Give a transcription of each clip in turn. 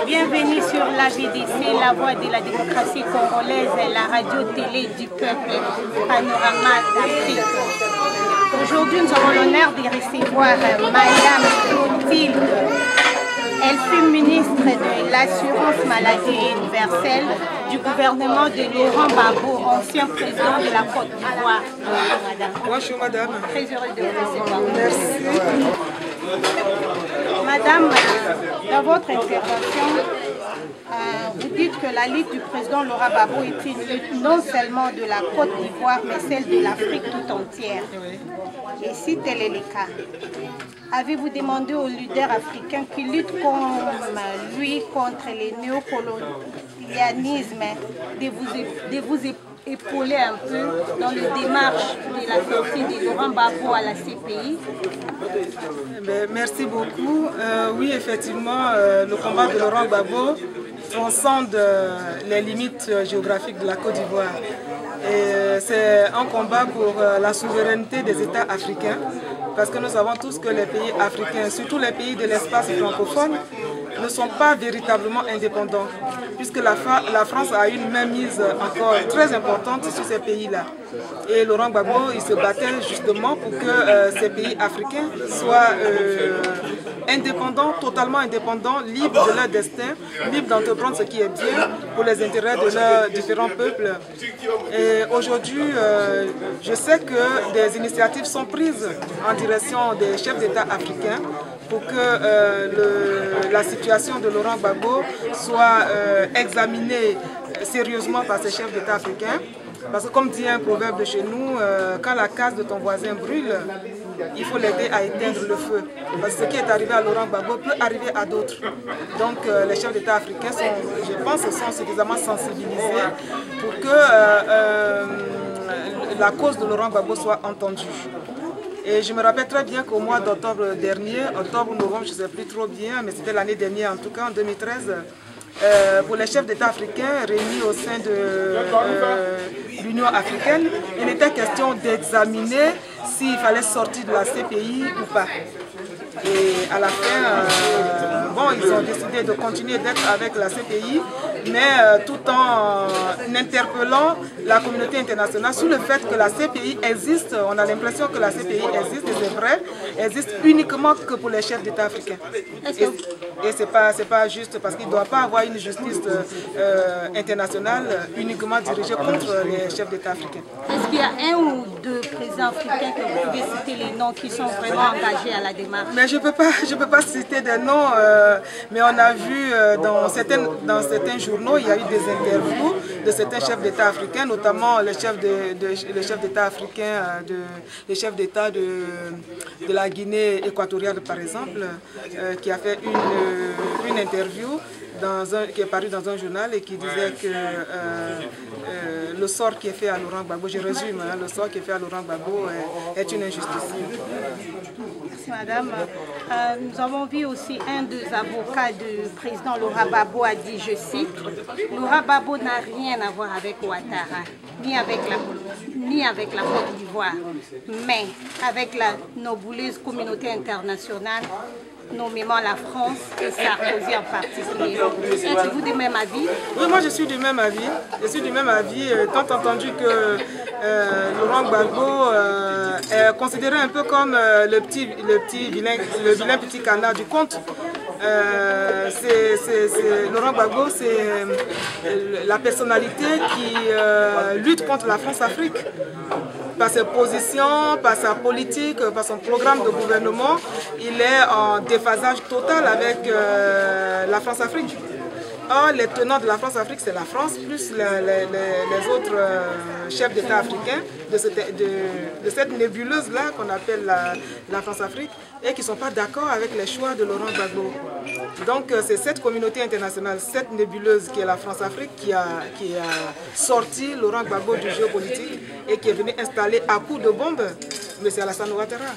Bienvenue sur la VDC, la voix de la démocratie congolaise, la radio-télé du peuple, panorama d'Afrique. Aujourd'hui, nous avons l'honneur de recevoir Madame Clotilde. Elle fut ministre de l'Assurance Maladie Universelle du gouvernement de Laurent Gbagbo, ancien président de la Côte d'Ivoire. Bonjour madame. Très heureux de vous recevoir. Merci. Madame, dans votre intervention, vous dites que la lutte du président Laurent Gbagbo est une lutte non seulement de la Côte d'Ivoire, mais celle de l'Afrique tout entière. Et si tel est le cas, avez-vous demandé aux leaders africains qui luttent comme lui contre le néocolonialisme de vous épauler un peu dans le démarche de la sortie de Laurent Gbagbo à la CPI? Merci beaucoup. Oui, effectivement, le combat de Laurent Gbagbo transcende les limites géographiques de la Côte d'Ivoire. Et c'est un combat pour la souveraineté des États africains, parce que nous savons tous que les pays africains, surtout les pays de l'espace francophone, ne sont pas véritablement indépendants, puisque la France a une mainmise encore très importante sur ces pays-là. Et Laurent Gbagbo, il se battait justement pour que ces pays africains soient indépendants, totalement indépendants, libres de leur destin, libres d'entreprendre ce qui est bien pour les intérêts de leurs différents peuples. Et aujourd'hui, je sais que des initiatives sont prises en direction des chefs d'État africains pour que la situation de Laurent Gbagbo soit examinée sérieusement par ces chefs d'État africains. Parce que comme dit un proverbe de chez nous, quand la case de ton voisin brûle, il faut l'aider à éteindre le feu. Parce que ce qui est arrivé à Laurent Gbagbo peut arriver à d'autres. Donc les chefs d'État africains, je pense, sont suffisamment sensibilisés pour que la cause de Laurent Gbagbo soit entendue. Et je me rappelle très bien qu'au mois d'octobre dernier, octobre ou novembre, je ne sais plus trop bien, mais c'était l'année dernière en tout cas, en 2013, pour les chefs d'État africains réunis au sein de l'Union africaine, il était question d'examiner s'il fallait sortir de la CPI ou pas. Et à la fin, bon, ils ont décidé de continuer d'être avec la CPI, mais tout en interpellant la communauté internationale sur le fait que la CPI existe. On a l'impression que la CPI existe, et c'est vrai, existe uniquement que pour les chefs d'État africains. Et ce n'est pas juste, parce qu'il ne doit pas avoir une justice internationale uniquement dirigée contre les chefs d'État africains. Est-ce qu'il y a un ou deux présidents africains que vous pouvez citer les noms qui sont vraiment engagés à la démarche? Mais je peux pas citer des noms, mais on a vu dans certains journaux, il y a eu des interviews de certains chefs d'État africains, notamment le chef d'État africain, le chef d'État de la Guinée équatoriale par exemple, qui a fait une interview qui est paru dans un journal et qui disait que le sort qui est fait à Laurent Gbagbo, je résume, hein, le sort qui est fait à Laurent Gbagbo est une injustice. Merci madame. Nous avons vu aussi un des avocats du président Laurent Gbagbo a dit, je cite, Laurent Gbagbo n'a rien à voir avec Ouattara, ni avec la Côte d'Ivoire, mais avec la nobuleuse communauté internationale, nommément la France et Sarkozy en particulier. Êtes-vous du même avis? Oui, moi je suis du même avis. Je suis du même avis, tant entendu que Laurent Gbagbo est considéré un peu comme le vilain petit canard du conte. Laurent Gbagbo, c'est la personnalité qui lutte contre la France-Afrique. Par ses positions, par sa politique, par son programme de gouvernement, il est en déphasage total avec la France-Afrique. Or, les tenants de la France-Afrique, c'est la France, plus les autres chefs d'État africains de cette nébuleuse-là qu'on appelle la France-Afrique, et qui ne sont pas d'accord avec les choix de Laurent Gbagbo. Donc c'est cette communauté internationale, cette nébuleuse qui est la France-Afrique, qui a sorti Laurent Gbagbo du jeu politique et qui est venu installer à coups de bombe M. Alassane Ouattara.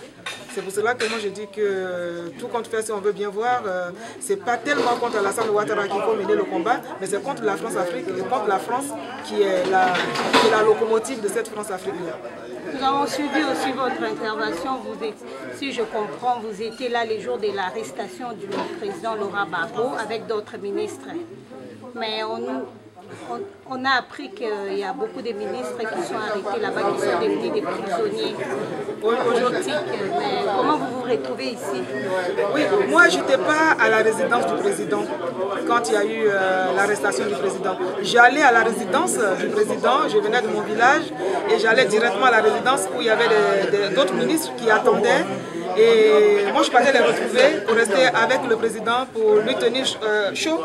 C'est pour cela que moi je dis que tout compte fait, si on veut bien voir, c'est pas tellement contre Alassane Ouattara qu'il faut mener le combat, mais c'est contre la France-Afrique et contre la France qui est la locomotive de cette France-Afrique-là. Nous avons suivi aussi votre intervention. Si je comprends, vous étiez là les jours de l'arrestation du président Laurent Gbagbo avec d'autres ministres. Mais on a appris qu'il y a beaucoup de ministres qui sont arrêtés là-bas, qui sont devenus des prisonniers politiques. Mais comment vous vous retrouvez ici? Oui, moi je n'étais pas à la résidence du président quand il y a eu l'arrestation du président. J'allais à la résidence du président, je venais de mon village et j'allais directement à la résidence où il y avait d'autres ministres qui attendaient. Et moi je partais les retrouver pour rester avec le président, pour lui tenir chaud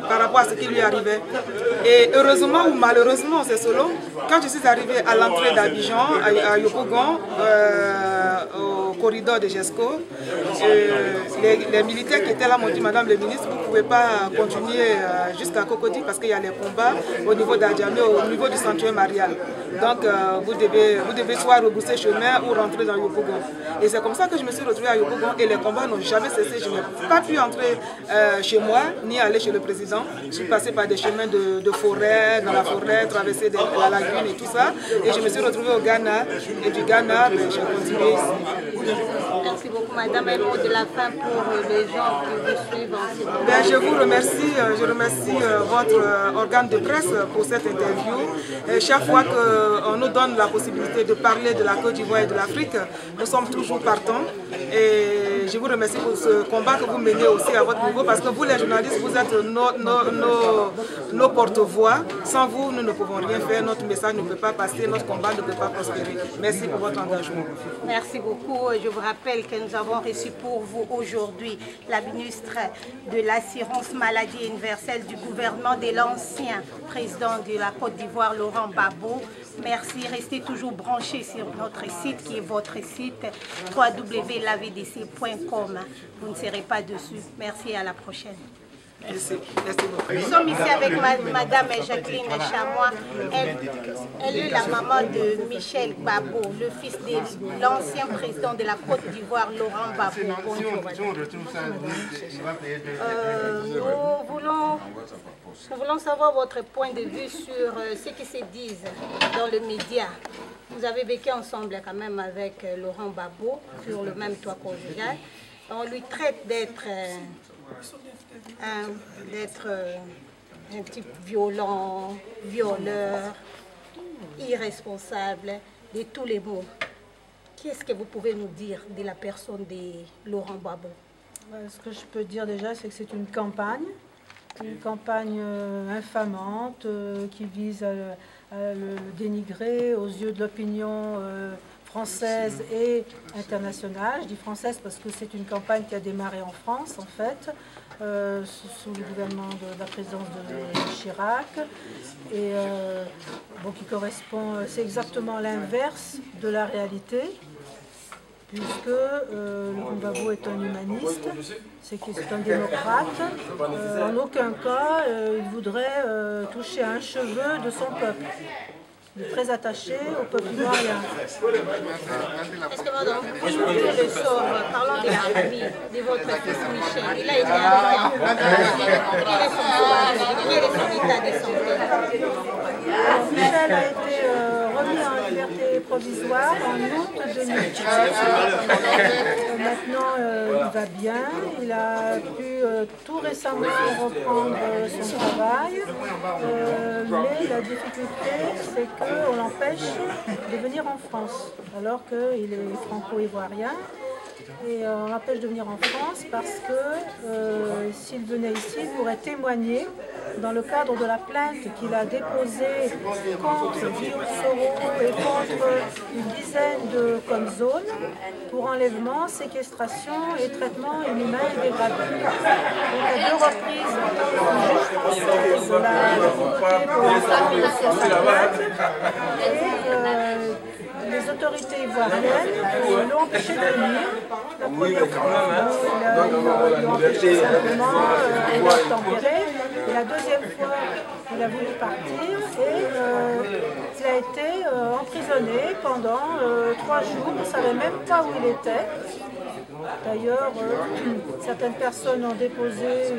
par rapport à ce qui lui arrivait. Et heureusement ou malheureusement, c'est selon, quand je suis arrivée à l'entrée d'Abidjan, à Yopougon, au corridor de GESCO, les militaires qui étaient là m'ont dit, Madame le ministre, vous ne pouvez pas continuer jusqu'à Cocody parce qu'il y a les combats au niveau d'Adjamé, au niveau du sanctuaire marial. Donc vous devez soit rebrousser chemin ou rentrer dans Yopougon. Et c'est comme ça que je me suis retrouvée à Yopougon et les combats n'ont jamais cessé. Je n'ai pas pu entrer chez moi ni aller chez le président. Je suis passée par des chemins de forêt, dans la forêt, traverser la lagune et tout ça. Et je me suis retrouvée au Ghana. Et du Ghana, j'ai continué ici. Merci beaucoup, Madame. Un mot de la fin pour les gens qui vous suivent en ce moment. Je vous remercie, votre organe de presse pour cette interview. Et chaque fois qu'on nous donne la possibilité de parler de la Côte d'Ivoire et de l'Afrique, nous sommes toujours partants. Et je vous remercie pour ce combat que vous menez aussi à votre niveau, parce que vous, les journalistes, vous êtes nos porte-voix. Sans vous, nous ne pouvons rien faire, notre message ne peut pas passer, notre combat ne peut pas prospérer. Merci pour votre engagement. Merci beaucoup. Je vous rappelle que nous avons reçu pour vous aujourd'hui la ministre de l'Assurance Maladie Universelle du gouvernement de l'ancien président de la Côte d'Ivoire, Laurent Gbagbo. Merci. Restez toujours branchés sur notre site qui est votre site www.lavdc.com. Vous ne serez pas dessus. Merci et à la prochaine. Merci. Merci beaucoup. Nous sommes ici avec Madame Jacqueline Chamois. Elle est la maman de Michel Gbagbo, le fils de l'ancien président de la Côte d'Ivoire, Laurent Gbagbo. Bonjour. Nous voulons savoir votre point de vue sur ce qui se dit dans le média. Vous avez vécu ensemble quand même avec Laurent Gbagbo sur le même toit conjugal. On lui traite d'être un type violent, violeur, irresponsable, de tous les mots. Qu'est-ce que vous pouvez nous dire de la personne de Laurent Gbagbo? Ce que je peux dire déjà, c'est que c'est une campagne infamante qui vise à le dénigrer aux yeux de l'opinion française et internationale. Je dis française parce que c'est une campagne qui a démarré en France, en fait, sous le gouvernement de la présidence de Chirac, et qui correspond, c'est exactement l'inverse de la réalité, puisque Laurent Gbagbo est un humaniste, c'est un démocrate. En aucun cas, il voudrait toucher un cheveu de son peuple. Il est très attaché au peuple ivoirien. Est-ce que madame, vous le sort, parlant de la famille de votre fils Michel, il a été arrêté en quel est son état de santé? Michel a été remis en liberté provisoire en août 2013. Maintenant, il va bien. Il a pu tout récemment reprendre son travail. Mais la difficulté, c'est qu'on l'empêche de venir en France, alors qu'il est franco-ivoirien. Et on l'empêche de venir en France parce que s'il venait ici, il pourrait témoigner dans le cadre de la plainte qu'il a déposée contre Guillaume Soro et contre une dizaine de zones pour enlèvement, séquestration et traitement inhumain et dégradant. Donc à deux reprises, le juge français l'a convoqué pour entendre sur sa plainte et les autorités ivoiriennes l'ont empêché de venir. La première fois, ils l'ont empêché simplement de l'obtempérer. Et la deuxième fois, il a voulu partir et il a été emprisonné pendant 3 jours. On ne savait même pas où il était. D'ailleurs, certaines personnes ont déposé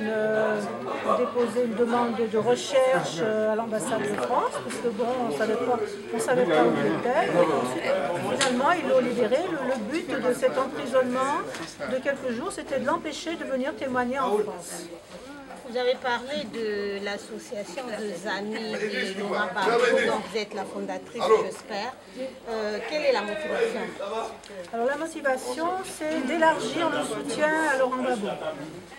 une demande de recherche à l'ambassade de France, parce que bon, on ne savait pas où il était. Finalement, ils l'ont libéré. Le but de cet emprisonnement de quelques jours, c'était de l'empêcher de venir témoigner en France. Vous avez parlé de l'association des amis de Laurent Gbagbo, dont vous êtes la fondatrice, j'espère. Quelle est la motivation? Alors la motivation, c'est d'élargir le soutien à Laurent Gbagbo,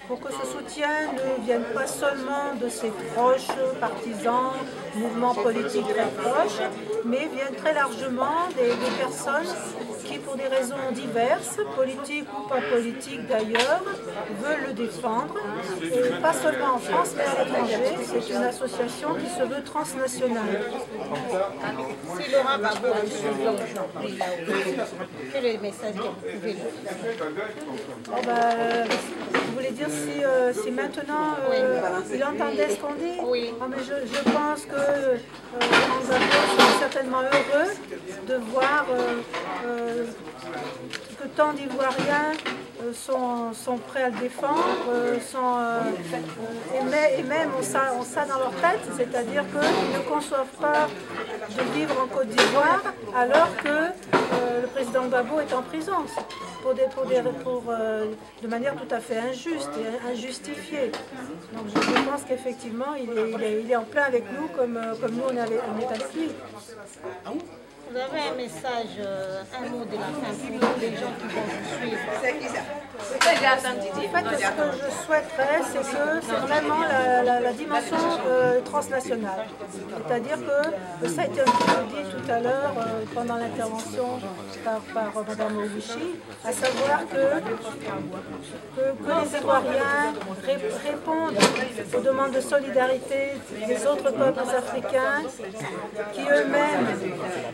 pour que ce soutien ne vienne pas seulement de ses proches, partisans, mouvements politiques très proches, mais vienne très largement des personnes qui, pour des raisons diverses, politiques ou pas politiques d'ailleurs, veulent le défendre, et pas seulement en France, mais à l'étranger. C'est une association qui se veut transnationale. Si Laurent Gbagbo a suivi aujourd'hui, quel est le message que vous pouvez dire? Vous voulez dire si maintenant il entendait ce qu'on dit? Oui. Mais je pense que Laurent Gbagbo sera certainement heureux de voir que tant d'Ivoiriens sont prêts à le défendre, et même on ça dans leur tête, c'est-à-dire qu'ils ne conçoivent pas de vivre en Côte d'Ivoire alors que le président Gbagbo est en prison de manière tout à fait injuste et injustifiée. Donc je pense qu'effectivement il est en plein avec nous comme nous on est avec lui. Vous avez un message, un mot de la fin pour les gens qui vont vous suivre? En fait, ce que je souhaiterais, c'est vraiment la dimension transnationale. C'est-à-dire que, ça a été un petit peu dit tout à l'heure pendant l'intervention par Mme Owishi, à savoir que les Ivoiriens répondent aux demandes de solidarité des autres peuples africains qui eux-mêmes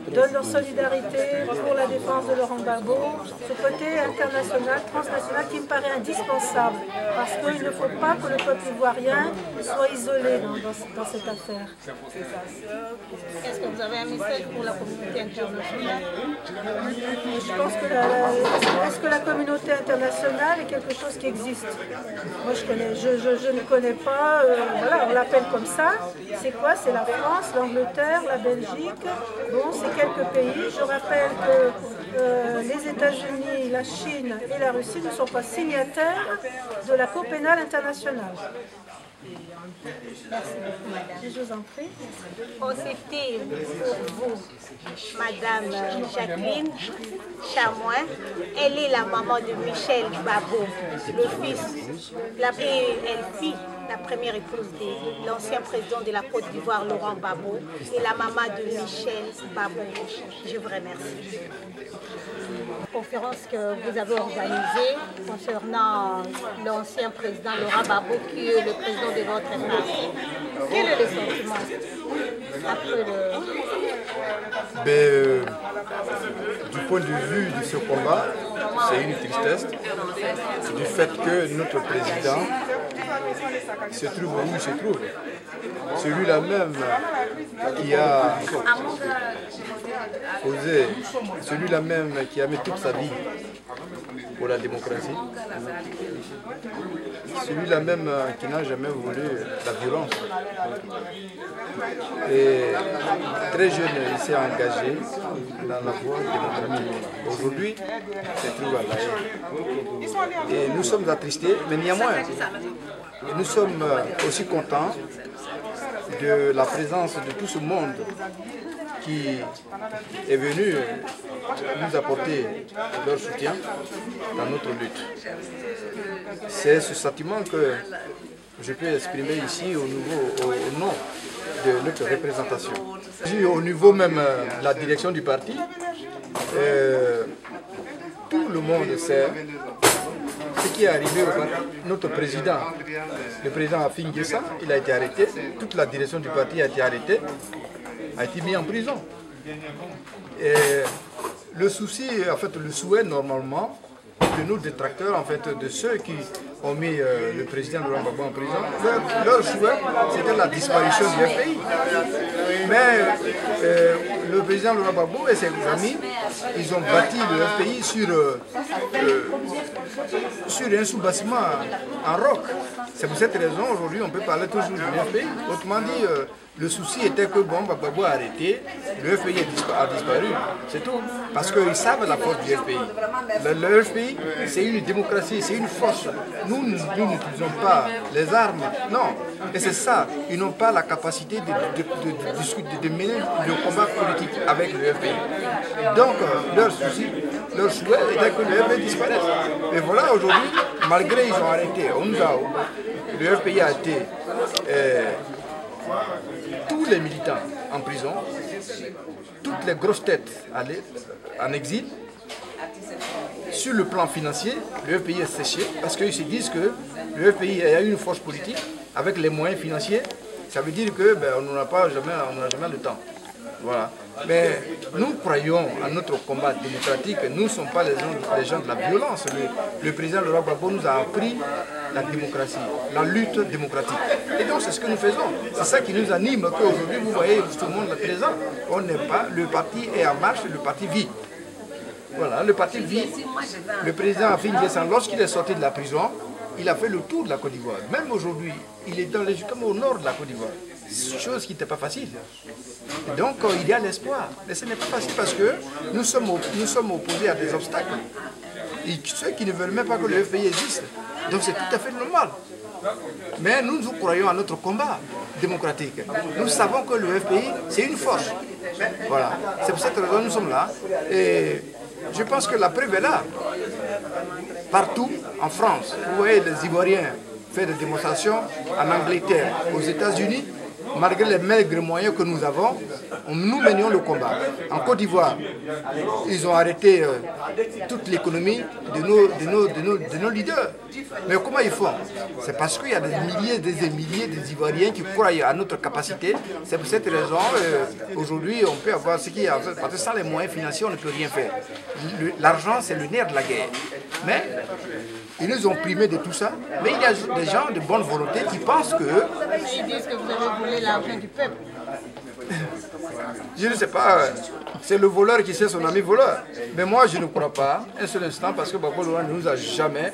donnent leur solidarité pour la défense de Laurent Gbagbo, ce côté international, transnational qui me paraît indispensable, parce qu'il ne faut pas que le peuple ivoirien soit isolé dans cette affaire. Est-ce que vous avez un message pour la communauté internationale? Je pense que est-ce que la communauté internationale est quelque chose qui existe? Moi je ne connais pas, voilà, on l'appelle comme ça. C'est quoi? C'est la France, l'Angleterre, la Belgique, bon, c'est quelques pays. Je rappelle que les États-Unis, la Chine et la Russie ne sont pas signataires de la Cour pénale internationale. Merci beaucoup, madame. Je vous en prie. Oh, c'était pour vous, madame Jacqueline Chamoin. Elle est la maman de Michel Gbagbo, le fils, elle fit la première épouse de l'ancien président de la Côte d'Ivoire, Laurent Gbagbo, et la maman de Michel Gbagbo. Je vous remercie. Conférence que vous avez organisée concernant l'ancien président Laurent Gbagbo, qui est le président de votre parti. Quel est le sentiment après du point de vue de ce combat, c'est une tristesse du fait que notre président se trouve où il se trouve. Celui-là même qui a posé, celui-là même qui a mis toute sa vie pour la démocratie, celui-là même qui n'a jamais voulu la violence. Et très jeune, il s'est engagé dans la voie démocratique. Aujourd'hui, il se trouve à La Haye. Et nous sommes attristés, mais néanmoins, nous sommes aussi contents de la présence de tout ce monde qui est venu nous apporter leur soutien dans notre lutte. C'est ce sentiment que je peux exprimer ici au nom de notre représentation. Au niveau même de la direction du parti, tout le monde sait ce qui est arrivé au parti. Notre président, le président Afin N'Guessan, il a été arrêté, toute la direction du parti a été arrêtée, a été mis en prison. Et le souci, en fait, le souhait normalement de nos détracteurs, en fait, de ceux qui ont mis le président Laurent Gbagbo en prison, leur souhait, c'était la disparition du FPI. Mais le président Laurent Gbagbo et ses amis, ils ont bâti le FPI sur un sous-bâtiment en roc. C'est pour cette raison, aujourd'hui, on peut parler toujours du FPI. Autrement dit, le souci était que bon, Gbagbo a arrêté, le FPI a disparu, c'est tout. Parce qu'ils savent la force du FPI. Le FPI, c'est une démocratie, c'est une force. Nous n'utilisons pas les armes, non. Et c'est ça, ils n'ont pas la capacité de mener le combat politique avec le FPI. Donc, leur souci, leur souhait était que le FPI disparaisse. Et voilà, aujourd'hui, malgré ils ont arrêté, le FPI a été... tous les militants en prison, toutes les grosses têtes en exil. Sur le plan financier, le FPI est séché parce qu'ils se disent que le FPI a une force politique avec les moyens financiers. Ça veut dire que on n'aura jamais le temps. Voilà. Mais nous croyons à notre combat démocratique. Nous ne sommes pas les gens de la violence. Le président Laurent Gbagbo nous a appris la démocratie, la lutte démocratique. Et donc c'est ce que nous faisons. C'est ça qui nous anime qu'aujourd'hui, vous voyez, tout le monde est présent. On n'est pas, le parti est en marche, le parti vit. Voilà, le parti vit. Le président Afin N'Guessan, lorsqu'il est sorti de la prison, il a fait le tour de la Côte d'Ivoire. Même aujourd'hui, il est comme au nord de la Côte d'Ivoire. Chose qui n'était pas facile. Et donc il y a l'espoir. Mais ce n'est pas facile parce que nous sommes opposés à des obstacles. Et ceux qui ne veulent même pas que le FPI existe. Donc c'est tout à fait normal. Mais nous croyons à notre combat démocratique. Nous savons que le FPI, c'est une force. Voilà. C'est pour cette raison que nous sommes là. Et je pense que la preuve est là. Partout en France, vous voyez les Ivoiriens faire des démonstrations en Angleterre, aux États-Unis. Malgré les maigres moyens que nous avons, nous menions le combat. En Côte d'Ivoire, ils ont arrêté toute l'économie de nos leaders. Mais comment ils font? C'est parce qu'il y a des milliers des Ivoiriens qui croient à notre capacité. C'est pour cette raison aujourd'hui on peut avoir ce qu'il y a. Parce que sans les moyens financiers, on ne peut rien faire. L'argent, c'est le nerf de la guerre. Mais ils nous ont primés de tout ça. Mais il y a des gens de bonne volonté qui pensent que... Ils disent que vous avez volé l'argent du peuple. Je ne sais pas, c'est le voleur qui sait son ami voleur. Mais moi, je ne crois pas un seul instant parce que Gbagbo Laurent ne nous a jamais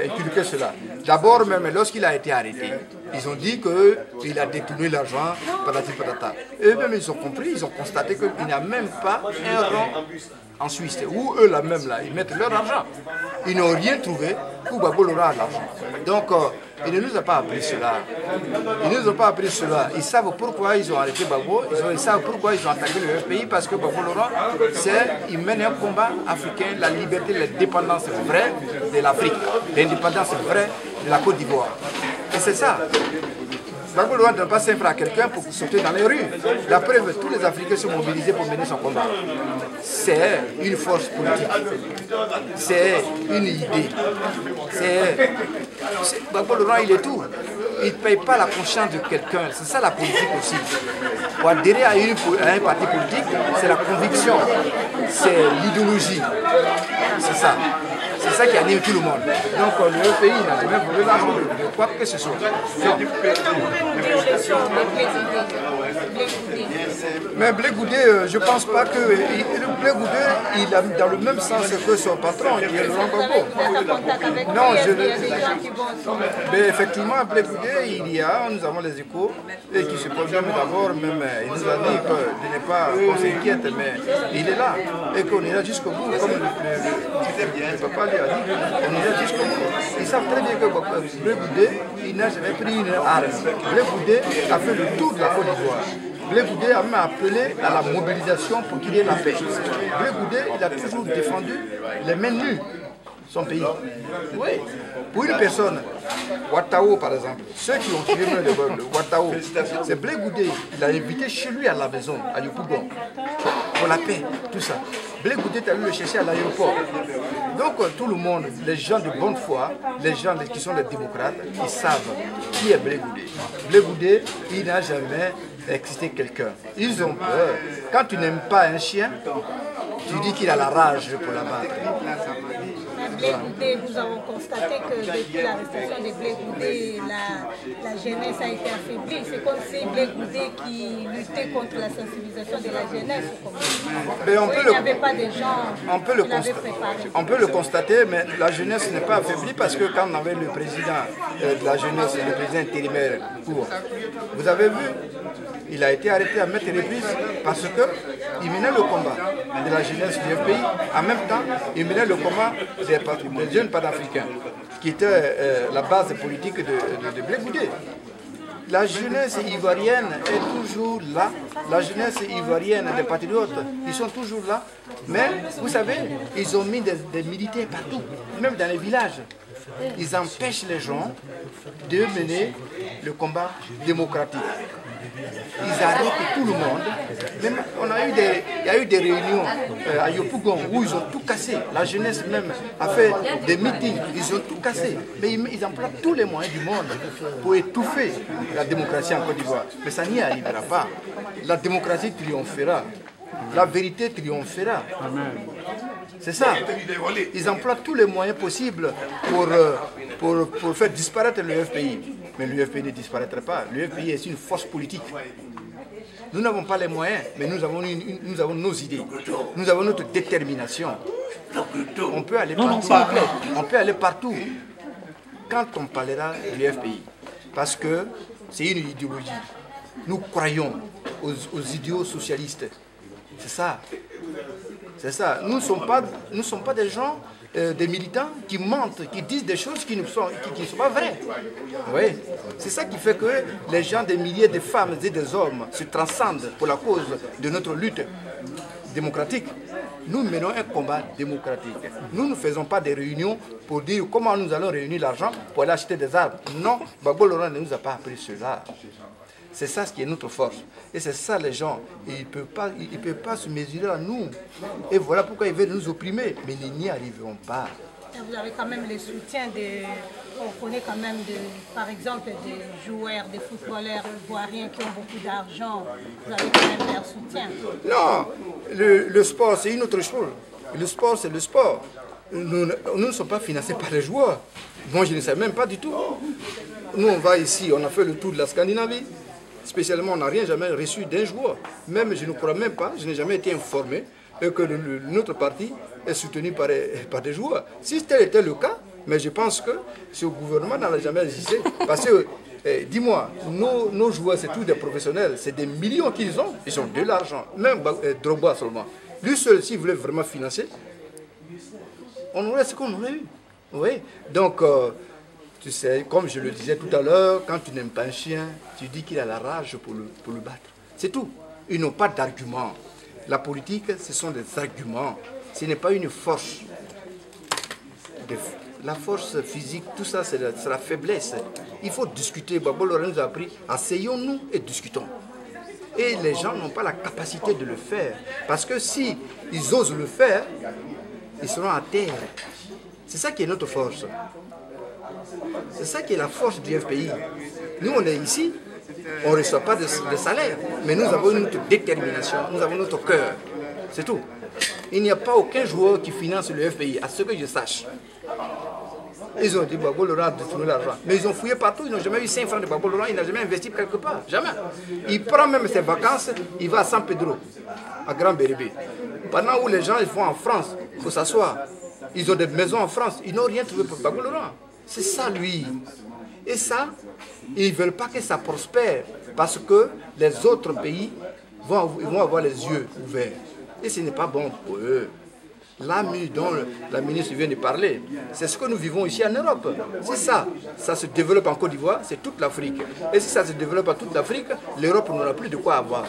inculqué cela. D'abord, même lorsqu'il a été arrêté, ils ont dit qu'il a détourné l'argent, patati patata. Eux-mêmes, ils ont compris, ils ont constaté qu'il n'y a même pas un rang en Suisse, où eux là même là, ils mettent leur argent. Ils n'ont rien trouvé où Gbagbo Laurent a l'argent. Donc, ils ne nous ont pas appris cela. Ils ne nous ont pas appris cela. Ils savent pourquoi ils ont arrêté Gbagbo, ils savent pourquoi ils ont attaqué le FPI, parce que Gbagbo Laurent, il mène un combat africain, la liberté, l'indépendance vraie de l'Afrique, l'indépendance vraie de la Côte d'Ivoire. Et c'est ça. Gbagbo Laurent ne donne pas simple à quelqu'un pour sauter dans les rues. La preuve, tous les Africains sont mobilisés pour mener son combat. C'est une force politique. C'est une idée. Gbagbo Laurent, il est tout. Il ne paye pas la conscience de quelqu'un. C'est ça la politique aussi. Pour adhérer à un parti politique, c'est la conviction. C'est l'idéologie. C'est ça. C'est ça qui anime tout le monde. Donc le pays n'a jamais volé l'argent de quoi que ce soit. Mais Blé Goudé, je ne pense pas que... Blé Goudé, il a dans le même sens que son patron, qui est Laurent Gbagbo. Non, mais effectivement, Blé Goudé, nous avons les échos, et qui se posent d'abord, même, il nous a dit de ne pas qu'on s'inquiète, mais il est là, et qu'on ira jusqu'au bout, comme le papa lui a dit, on ira jusqu'au bout. Ils savent très bien que Blé Goudé, il n'a jamais pris une arme. Blé Goudé a fait le tour de la Côte d'Ivoire. Blé Goudé a même appelé à la mobilisation pour qu'il y ait la paix. Blé Goudé, il a toujours défendu les mains nues son pays. Oui. Pour une personne, Ouattao par exemple, ceux qui ont tué le Ouattao, c'est Blé Goudé, il a invité chez lui à la maison, à Yopougon, pour la paix, tout ça. Blé Goudé est allé le chercher à l'aéroport. Donc tout le monde, les gens de bonne foi, les gens qui sont les démocrates, ils savent qui est Blé Goudé. Blé Goudé, il n'a jamais existé quelqu'un. Ils ont peur. Quand tu n'aimes pas un chien, tu dis qu'il a la rage pour la battre. Blé Goudé, nous avons constaté que depuis l'arrestation de Blé Goudé, la jeunesse a été affaiblie. C'est comme si Blé Goudé qui luttait contre la sensibilisation de la jeunesse. Mais il n'y avait pas de gens qui l'avaient préparé. On peut le constater, mais la jeunesse n'est pas affaiblie parce que quand on avait le président de la jeunesse, le président intérimaire Cour, vous avez vu, il a été arrêté à maintes reprises parce qu'il menait le combat de la jeunesse du FPI. En même temps, il menait le combat des jeunes panafricains, qui était la base politique de Blé Goudé. La jeunesse ivoirienne est toujours là. La jeunesse ivoirienne des patriotes, ils sont toujours là. Mais vous savez, ils ont mis des militaires partout, même dans les villages. Ils empêchent les gens de mener le combat démocratique. Ils arrêtent tout le monde. Même, il y a eu des réunions à Yopougon où ils ont tout cassé. La jeunesse même a fait des meetings, ils ont tout cassé. Mais ils emploient tous les moyens du monde pour étouffer la démocratie en Côte d'Ivoire. Mais ça n'y arrivera pas. La démocratie triomphera. La vérité triomphera. C'est ça. Ils emploient tous les moyens possibles pour faire disparaître le FPI. Mais le FPI ne disparaîtra pas. Le FPI est une force politique. Nous n'avons pas les moyens, mais nous avons nos idées. Nous avons notre détermination. On peut aller partout. On peut aller partout. Quand on parlera du FPI, parce que c'est une idéologie. Nous croyons aux idéaux socialistes. C'est ça. C'est ça. Nous ne sommes pas des gens, des militants qui mentent, qui disent des choses qui ne sont pas vraies. Oui. C'est ça qui fait que les gens, des milliers de femmes et des hommes se transcendent pour la cause de notre lutte démocratique. Nous menons un combat démocratique. Nous ne faisons pas des réunions pour dire comment nous allons réunir l'argent pour aller acheter des arbres. Non, Gbagbo Laurent ne nous a pas appris cela. C'est ça ce qui est notre force. Et c'est ça les gens. Ils ne peuvent pas se mesurer à nous. Et voilà pourquoi ils veulent nous opprimer. Mais ils n'y arriveront pas. Vous avez quand même le soutien on connaît quand même par exemple des joueurs, des footballeurs ivoiriens qui ont beaucoup d'argent. Vous avez quand même leur soutien. Non, le sport c'est une autre chose. Le sport c'est le sport. Nous ne sommes pas financés par les joueurs. Moi je ne sais même pas du tout. Nous on va ici, on a fait le tour de la Scandinavie. Spécialement, on n'a rien jamais reçu d'un joueur. Même, je ne crois même pas, je n'ai jamais été informé que notre parti est soutenu par des joueurs. Si tel était le cas, mais je pense que ce gouvernement n'en a jamais existé. Parce que, dis-moi, nos joueurs, c'est tous des professionnels, c'est des millions qu'ils ont, ils ont de l'argent. Même Drogba seulement. Lui seul, s'il voulait vraiment financer, on aurait ce qu'on aurait eu. Oui. Donc, tu sais, comme je le disais tout à l'heure, quand tu n'aimes pas un chien, tu dis qu'il a la rage pour le battre. C'est tout. Ils n'ont pas d'arguments. La politique, ce sont des arguments. Ce n'est pas une force. La force physique, tout ça, c'est la faiblesse. Il faut discuter. Gbagbo Laurent nous a appris, asseyons-nous et discutons. Et les gens n'ont pas la capacité de le faire. Parce que si ils osent le faire, ils seront à terre. C'est ça qui est notre force. C'est ça qui est la force du FPI. Nous, on est ici, on ne reçoit pas de salaire, mais nous avons notre détermination, nous avons notre cœur. C'est tout. Il n'y a pas aucun joueur qui finance le FPI, à ce que je sache. Ils ont dit Gbagbo Laurent a détourné l'argent. Mais ils ont fouillé partout, ils n'ont jamais eu 5 francs de Gbagbo Laurent, il n'a jamais investi quelque part. Jamais. Il prend même ses vacances, il va à San Pedro, à Grand Bérébé. Pendant où les gens ils vont en France pour s'asseoir, ils ont des maisons en France, ils n'ont rien trouvé pour Gbagbo Laurent. C'est ça lui. Et ça, ils ne veulent pas que ça prospère parce que les autres pays vont avoir les yeux ouverts. Et ce n'est pas bon pour eux. L'AMU dont la ministre vient de parler, c'est ce que nous vivons ici en Europe. C'est ça. Ça se développe en Côte d'Ivoire, c'est toute l'Afrique. Et si ça se développe en toute l'Afrique, l'Europe n'aura plus de quoi avoir.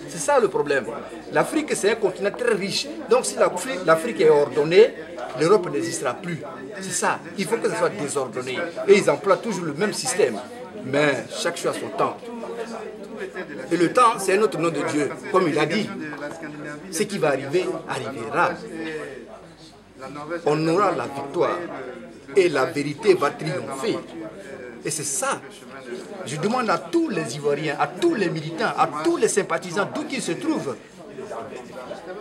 C'est ça le problème. L'Afrique, c'est un continent très riche. Donc si l'Afrique est ordonnée, l'Europe n'existera plus. C'est ça. Il faut que ça soit désordonné. Et ils emploient toujours le même système. Mais chaque chose a son temps. Et le temps, c'est un autre nom de Dieu. Comme il a dit, ce qui va arriver, arrivera. On aura la victoire. Et la vérité va triompher. Et c'est ça. Je demande à tous les Ivoiriens, à tous les militants, à tous les sympathisants, d'où qu'ils se trouvent,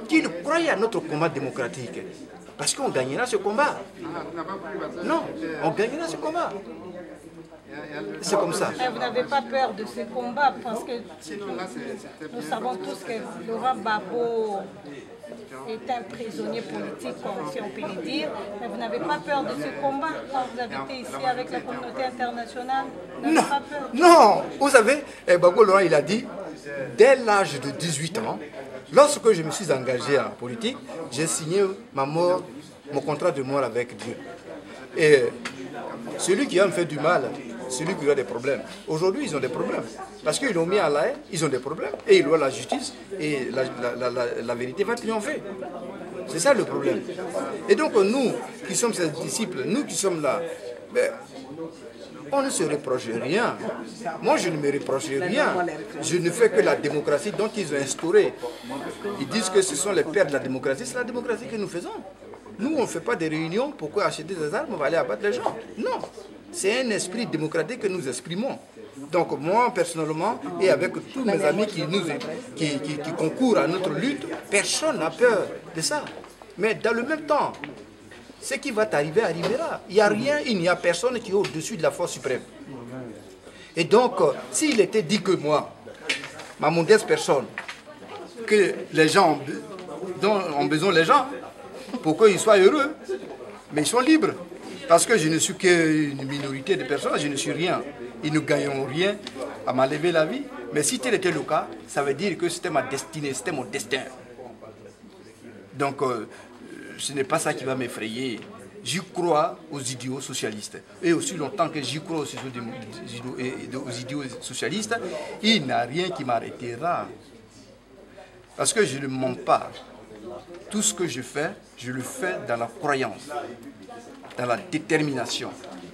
qu'ils croient à notre combat démocratique. Parce qu'on gagnera ce combat. Non, on gagnera ce combat. C'est comme ça. Mais vous n'avez pas peur de ce combat parce que nous savons tous que Laurent Gbagbo est un prisonnier politique, si on peut le dire. Mais vous n'avez pas peur de ce combat quand vous avez été ici avec la communauté internationale? Vous n'avez pas peur? Non, vous savez, Gbagbo Laurent, il a dit, dès l'âge de 18 ans, lorsque je me suis engagé en politique, j'ai signé mon contrat de mort avec Dieu. Et celui qui a me fait du mal, celui qui a des problèmes. Aujourd'hui, ils ont des problèmes. Parce qu'ils l'ont mis à la haine, ils ont des problèmes. Et ils doivent la justice et la vérité va triompher. C'est ça le problème. Et donc nous, qui sommes ses disciples, nous qui sommes là, ben, on ne se reproche rien. Moi, je ne me reproche rien. Je ne fais que la démocratie dont ils ont instauré. Ils disent que ce sont les pères de la démocratie. C'est la démocratie que nous faisons. Nous, on ne fait pas des réunions pour acheter des armes, on va aller abattre les gens. Non. C'est un esprit démocratique que nous exprimons. Donc moi, personnellement, et avec tous mes amis qui concourent à notre lutte, personne n'a peur de ça. Mais dans le même temps, ce qui va t'arriver arrivera. Il n'y a rien, il n'y a personne qui est au-dessus de la force suprême. Et donc, s'il était dit que moi, ma modeste personne, que les gens dont ont besoin les gens, pour qu'ils soient heureux, mais ils sont libres. Parce que je ne suis qu'une minorité de personnes, je ne suis rien. Ils ne gagneront rien à m'enlever la vie. Mais si tel était le cas, ça veut dire que c'était ma destinée, c'était mon destin. Donc, ce n'est pas ça qui va m'effrayer. J'y crois aux idéaux socialistes. Et aussi longtemps que j'y crois aux idéaux socialistes, il n'y a rien qui m'arrêtera. Parce que je ne mens pas. Tout ce que je le fais dans la croyance, dans la détermination,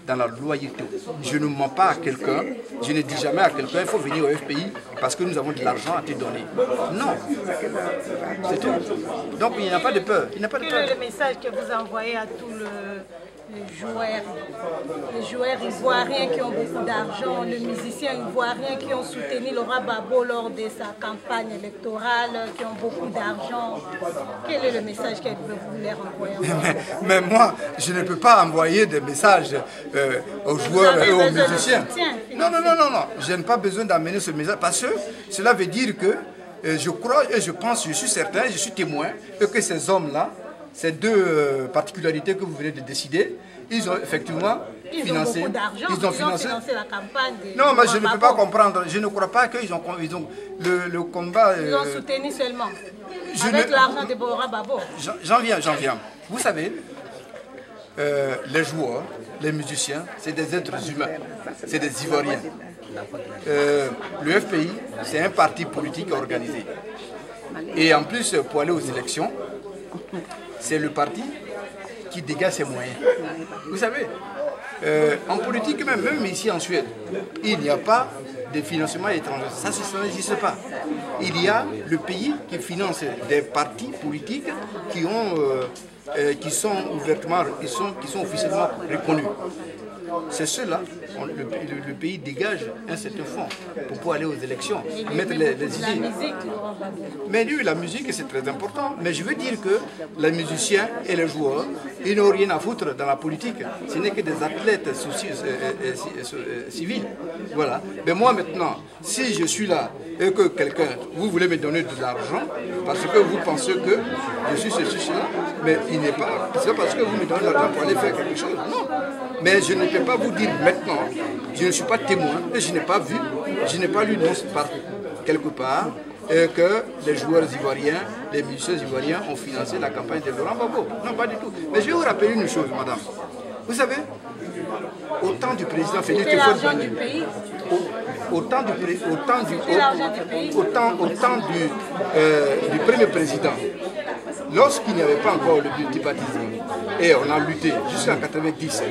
dans la loyauté. Je ne mens pas à quelqu'un, je ne dis jamais à quelqu'un, il faut venir au FPI parce que nous avons de l'argent à te donner. Non, c'est tout. Donc il n'y a pas de peur. Il n'y a pas de peur. Quel est le message que vous envoyez à tous les joueurs ivoiriens qui ont beaucoup d'argent, les musiciens ivoiriens qui ont soutenu Laurent Gbagbo lors de sa campagne électorale, qui ont beaucoup d'argent? Quel est le message que vous leur envoyez? Mais moi, je ne peux pas envoyer des messages aux joueurs et aux musiciens. Non, je n'ai pas besoin d'amener ce message parce que cela veut dire que je crois et je pense, je suis certain, je suis témoin que ces hommes-là, ces deux particularités que vous venez de décider, ils ont effectivement financé. Ils ont financé la campagne. Non, mais je ne peux pas comprendre. Je ne crois pas qu'ils ont le combat. Ils ont soutenu seulement. Avec l'argent de Laurent Gbagbo. J'en viens. Vous savez, les joueurs, les musiciens, c'est des êtres humains. C'est des Ivoiriens. Le FPI, c'est un parti politique organisé. Et en plus, pour aller aux élections, c'est le parti qui dégage ses moyens. Vous savez, en politique, même ici en Suède, il n'y a pas de financement étranger. Ça n'existe pas. Il y a le pays qui finance des partis politiques qui sont ouvertement, qui sont officiellement reconnus. C'est cela, le pays dégage un certain fonds pour pouvoir aller aux élections, mettre les idées. Mais lui, la musique, c'est très important. Mais je veux dire que les musiciens et les joueurs, ils n'ont rien à foutre dans la politique. Ce n'est que des athlètes civils. Voilà. Mais moi, maintenant, si je suis là et que quelqu'un, vous voulez me donner de l'argent, parce que vous pensez que je suis ceci, cela, mais il n'est pas. C'est parce que vous me donnez de l'argent pour aller faire quelque chose. Non. Mais je ne peux pas vous dire maintenant, je ne suis pas témoin et je n'ai pas vu, je n'ai pas lu quelque part que les joueurs ivoiriens, les musiciens ivoiriens ont financé la campagne de Laurent Gbagbo. Non, pas du tout. Mais je vais vous rappeler une chose, madame. Vous savez, au temps du président Félix Houphouët-Boigny, au temps du premier président, lorsqu'il n'y avait pas encore le multipartisme, et on a lutté jusqu'en 90,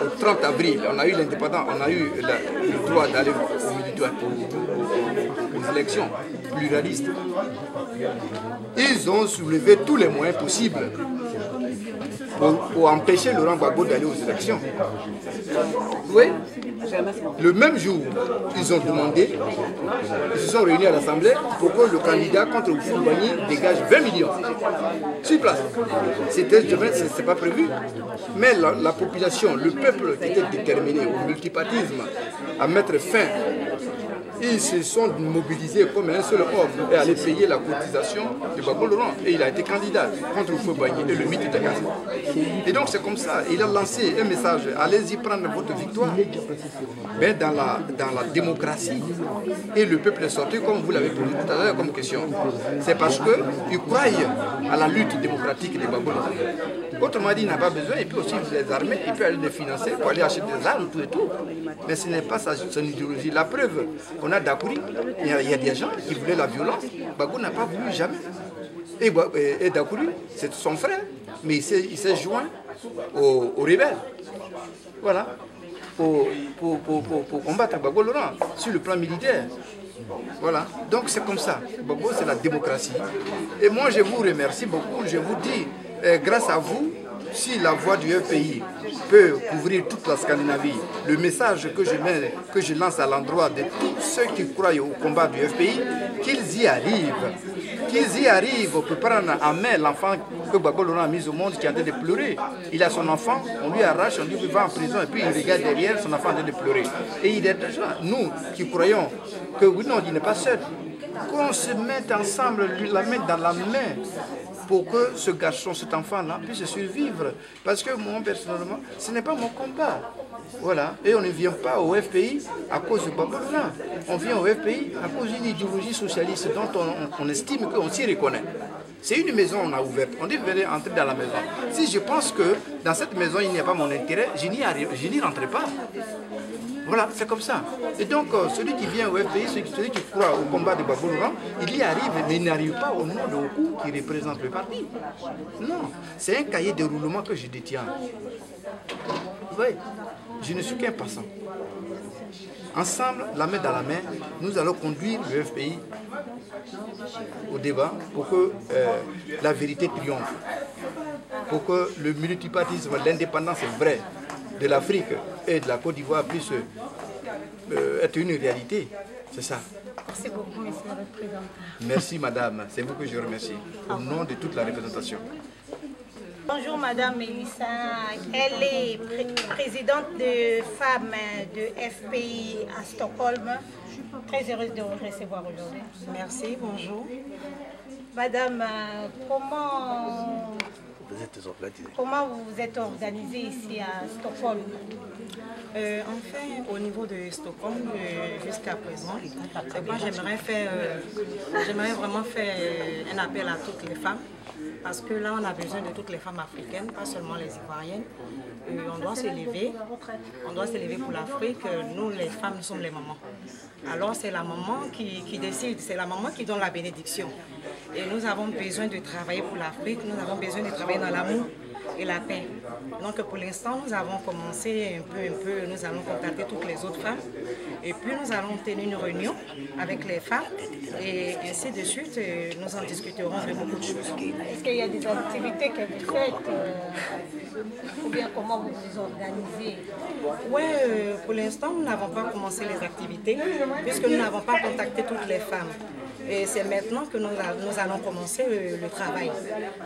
au 30 avril, on a eu l'indépendance, on a eu le droit d'aller aux élections pluralistes. Ils ont soulevé tous les moyens possibles pour empêcher Laurent Gbagbo d'aller aux élections. Oui. Le même jour, ils ont demandé, ils se sont réunis à l'Assemblée pour que le candidat contre Houphouët-Boigny dégage 20 millions sur place. C'est pas prévu. Mais la population, le peuple qui était déterminé au multipartisme à mettre fin, ils se sont mobilisés comme un seul homme et allaient payer la cotisation de Gbagbo Laurent. Et il a été candidat contre Houphouët-Boigny et le mythe était cassé. Et donc c'est comme ça. Il a lancé un message, allez-y prendre votre victoire. Mais dans la démocratie, et le peuple est sorti, comme vous l'avez posé tout à l'heure comme question. C'est parce qu'ils croient à la lutte démocratique des Gbagbo Laurent. Autrement dit, il n'a pas besoin, il peut aussi les armer, il peut aller les financer pour aller acheter des armes, tout et tout. Mais ce n'est pas son idéologie. La preuve, on a Dakouri, il y a des gens qui voulaient la violence. Gbagbo n'a pas voulu jamais. Et Dakouri, c'est son frère, mais il s'est joint aux rebelles. Voilà. Pour combattre Gbagbo Laurent sur le plan militaire. Voilà. Donc c'est comme ça. Gbagbo, c'est la démocratie. Et moi, je vous remercie beaucoup. Je vous dis, grâce à vous, si la voix du FPI peut couvrir toute la Scandinavie, le message que je lance à l'endroit de tous ceux qui croient au combat du FPI, qu'ils y arrivent. Qu'ils y arrivent pour prendre en main l'enfant que Gbagbo Laurent a mis au monde qui est en train de pleurer. Il a son enfant, on lui arrache, on lui dit qu'il va en prison et puis il regarde derrière, son enfant est en train de pleurer. Et il est déjà, nous qui croyons que oui, non, il n'est pas seul, qu'on se mette ensemble, la main dans la main, pour que ce garçon, cet enfant-là, puisse survivre. Parce que moi, personnellement, ce n'est pas mon combat. Voilà. Et on ne vient pas au FPI à cause de Gbagbo Laurent. On vient au FPI à cause d'une idéologie socialiste dont on estime qu'on s'y reconnaît. C'est une maison qu'on a ouverte. On dit venez entrer dans la maison. Si je pense que dans cette maison, il n'y a pas mon intérêt, je n'y rentre pas. Voilà, c'est comme ça. Et donc, celui qui vient au FPI, celui qui croit au combat de Gbagbo Laurent, il y arrive, mais il n'arrive pas au nom de Oku qui représente le parti. Non, c'est un cahier de roulement que je détiens. Oui, je ne suis qu'un passant. Ensemble, la main dans la main, nous allons conduire le FPI au débat pour que la vérité triomphe. Pour que le multipartisme, l'indépendance vraie de l'Afrique et de la Côte d'Ivoire puisse être une réalité. C'est ça. Merci beaucoup, monsieur le représentant. Merci, madame. C'est vous que je remercie. Au nom de toute la représentation. Bonjour Madame Mélissa, elle est présidente de femmes de FPI à Stockholm. Je suis très heureuse de vous recevoir aujourd'hui. Merci, bonjour. Madame, comment vous vous êtes organisée ici à Stockholm? Enfin, au niveau de Stockholm, jusqu'à présent, moi j'aimerais vraiment faire un appel à toutes les femmes. Parce que là, on a besoin de toutes les femmes africaines, pas seulement les Ivoiriennes. On doit s'élever pour l'Afrique. Nous, les femmes, nous sommes les mamans. Alors, c'est la maman qui décide, c'est la maman qui donne la bénédiction. Et nous avons besoin de travailler pour l'Afrique, nous avons besoin de travailler dans l'amour et la paix. Donc, pour l'instant, nous avons commencé un peu, nous allons contacter toutes les autres femmes. Et puis, nous allons tenir une réunion avec les femmes. Et ainsi de suite, nous en discuterons de beaucoup de choses. Est-ce qu'il y a des activités que vous faites ou bien comment vous vous organisez? Oui, pour l'instant, nous n'avons pas commencé les activités puisque nous n'avons pas contacté toutes les femmes. Et c'est maintenant que nous allons commencer le travail.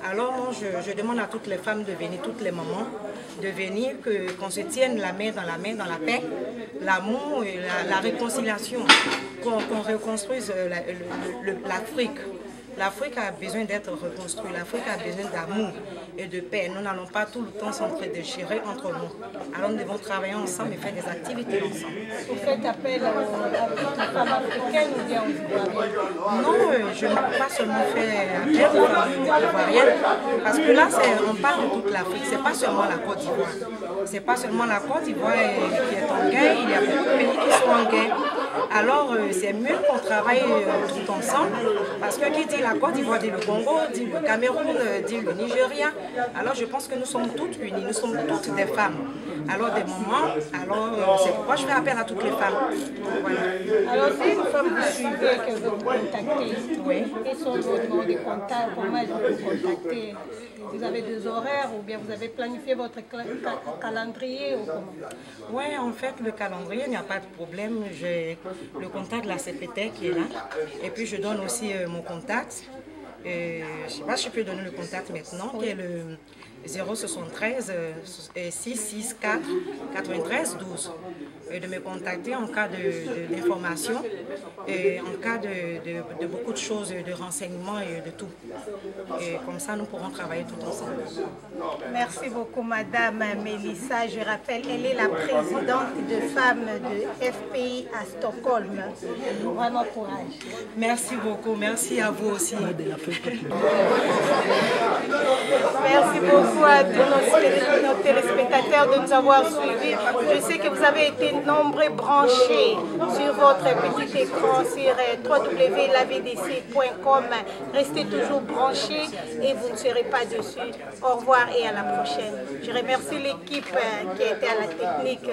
Alors, je demande à toutes les femmes de venir, toutes les mamans, de venir, qu'on se tienne la main, dans la paix, l'amour et la réconciliation, qu'on reconstruise l'Afrique. L'Afrique a besoin d'être reconstruite, l'Afrique a besoin d'amour et de paix. Nous n'allons pas tout le temps s'entre-déchirer entre nous. Alors nous devons travailler ensemble et faire des activités ensemble. Vous faites appel aux femmes africaines ou bien aux Ivoiriennes? Non, je n'ai pas seulement fait appel aux femmes ivoiriennes, parce que là, on parle de toute l'Afrique, ce n'est pas seulement la Côte d'Ivoire. Ce n'est pas seulement la Côte d'Ivoire qui est en guerre, il y a beaucoup de pays qui sont en guerre. Alors c'est mieux qu'on travaille tout ensemble, parce que qui dit la Côte d'Ivoire dit le Congo, dit le Cameroun, dit le Nigeria. Alors je pense que nous sommes toutes unies, nous sommes toutes des femmes. Alors des moments, c'est pourquoi je fais appel à toutes les femmes. Voilà. Alors si une femme vous suivez, que vous contactez, oui. Quels sont vos numéros de contact, comment elle peut vous contacter? Vous avez des horaires ou bien vous avez planifié votre calendrier ou comment? Oui, en fait, le calendrier, il n'y a pas de problème. J'ai le contact de la secrétaire qui est là. Et puis, je donne aussi mon contact. Je ne sais pas si je peux donner le contact maintenant, qui est le 073 664 93 12. Et de me contacter en cas d'information et en cas de beaucoup de choses, de renseignements et de tout. Et comme ça, nous pourrons travailler tout ensemble. Merci beaucoup, Madame Mélissa. Je rappelle, elle est la présidente de femmes de FPI à Stockholm. Vraiment courage. Merci beaucoup. Merci à vous aussi. Merci beaucoup à tous nos téléspectateurs de nous avoir suivis. Je sais que vous avez été nombreux branchés sur votre petit écran sur www.lavdc.com. Restez toujours branchés et vous ne serez pas dessus. Au revoir et à la prochaine. Je remercie l'équipe qui était à la technique.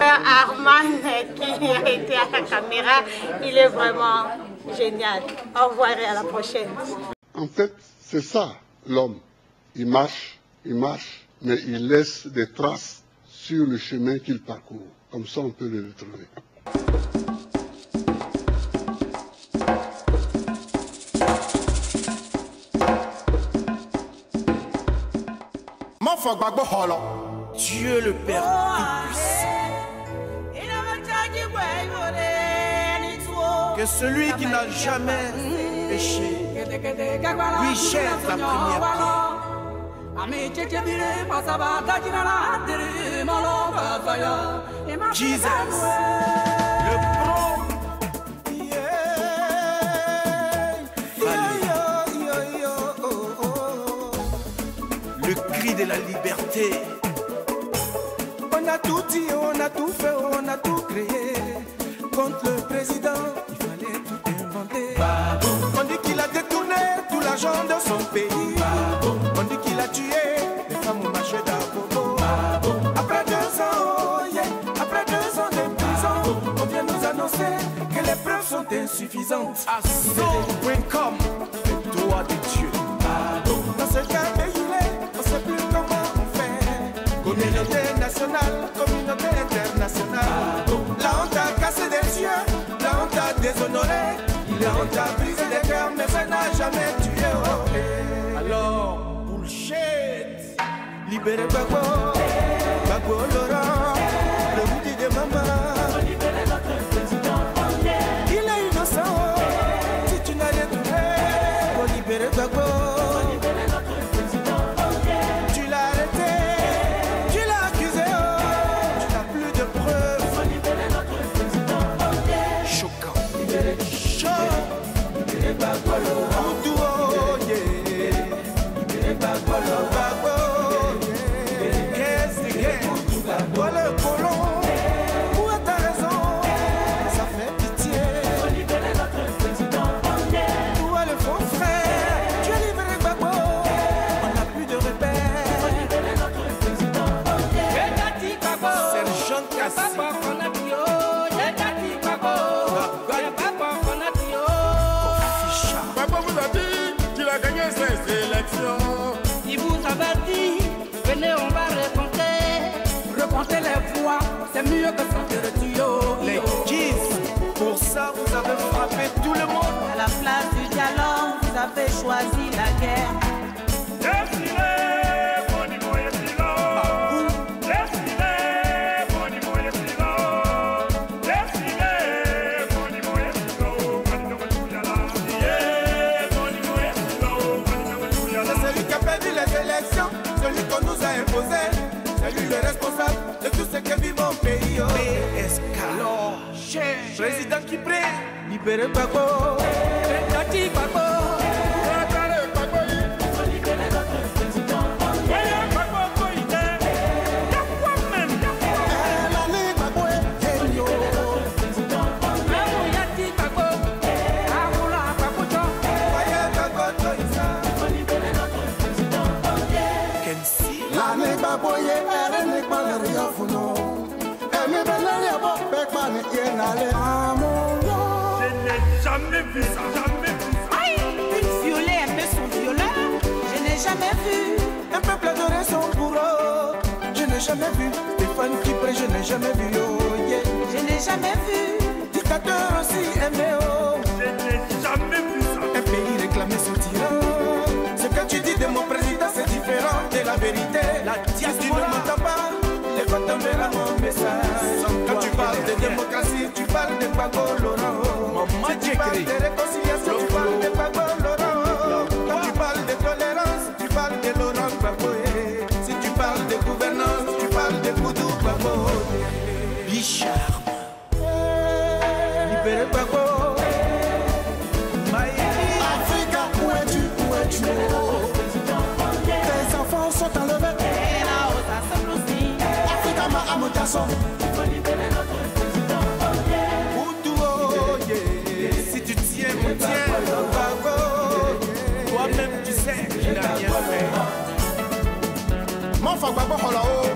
Arman qui a été à la caméra. Il est vraiment génial. Au revoir et à la prochaine. En fait, c'est ça l'homme. Il marche, mais il laisse des traces sur le chemin qu'il parcourt. Comme ça, on peut le retrouver. Dieu le Père tout-puissant. Que celui qui n'a jamais péché lui jette la première pierre. Jesus, le pro. Le cri de la liberté. On a tout dit, on a tout fait, on a tout créé. Contre le président, il fallait tout inventer. On dit qu'il a détourné tout l'argent de son pays. On dit qu'il a tué les femmes au marché d'Agogo. Après 2 ans, après 2 ans de prison, on vient nous annoncer que les preuves sont insuffisantes. Assaut.com, le droit de Dieu. Dans ce cas, on ne sait plus comment on fait. Communauté nationale, communauté internationale. La honte a cassé des yeux, la honte a déshonoré, la honte a brisé des cœurs, mais ça n'a jamais tué. Alors, bullshit. Libérez Gbagbo, Gbagbo Laurent, le bouti de maman. Libérez notre président. Il est innocent, si tu n'as rien trouvé. Pour libérer Gbagbo. Tu l'as arrêté, tu l'as accusé, tu n'as plus de preuves. Choquant. Choc. Libérez Gbagbo Laurent. Libérez Gbagbo Laurent. Toi le colon, où est ta raison? Ça fait pitié. Faut libérer notre président. Toi le faux frère, tu as libéré Gbagbo. On n'a plus de repères. Faut libérer notre président. Sergent Kassi. Papa vous a dit qu'il a gagné ses élections. Il vous avait dit, venez on va raconter. Remonter les voix, c'est mieux que sortir le tuyau. Les Kids, pour ça vous avez frappé tout le monde. À la place du dialogue, vous avez choisi la guerre. C'est celui qui a perdu les élections, celui qu'on nous a imposé. C'est lui le responsable de tout ce que vit mon pays. PSK. Président qui prie, libérez Gbagbo. aller à mon nom. Je n'ai jamais vu ça, jamais vu ça. Aïe, violer un peu son violeur, je n'ai jamais vu. Un peuple adoré son bourreau, je n'ai jamais vu. Stéphane Kipré, je n'ai jamais vu. Oh, yeah. Je n'ai jamais vu. Dictateur aussi aimé, oh. Je n'ai jamais vu ça. Un pays réclamé son tyran. Ce que tu dis de mon président, c'est différent de la vérité. Si tu ne m'entends pas, les voix t'enverra mon message. Quand tu parles de démocratie, tu parles de Gbagbo Laurent. Si tu parles de réconciliation, tu parles de Gbagbo Laurent. Quand tu parles de tolérance, tu parles de Laurent Gbagbo. Si tu parles de gouvernance, tu parles de Boudou Gbagbo. Bichard. Libérez Gbagbo. Africa, où es-tu, où es-tu? Tes enfants sont enlevés. Africa, ma âme garçon. Boudou, oh yeah. Si tu tiens, on tient. Gbagbo. Toi-même, tu sais qu'il n'a rien fait. Mon frère Gbagbo, oh là-haut.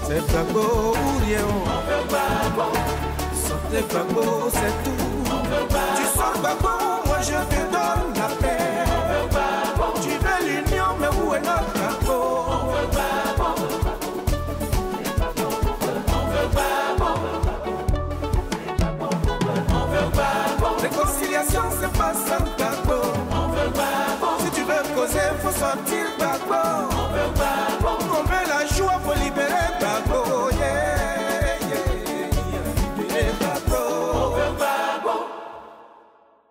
C'est Gbagbo ou rien. On veut Gbagbo. Sortez Gbagbo, c'est tout. Tu sors Gbagbo, moi je te donne la paix. On veut Gbagbo. Tu veux l'union, mais où est notre Gbagbo? On veut Gbagbo. On veut Gbagbo. On veut Gbagbo. Réconciliation, c'est pas sans Gbagbo. On veut Gbagbo. Si tu veux causer, faut sortir Gbagbo.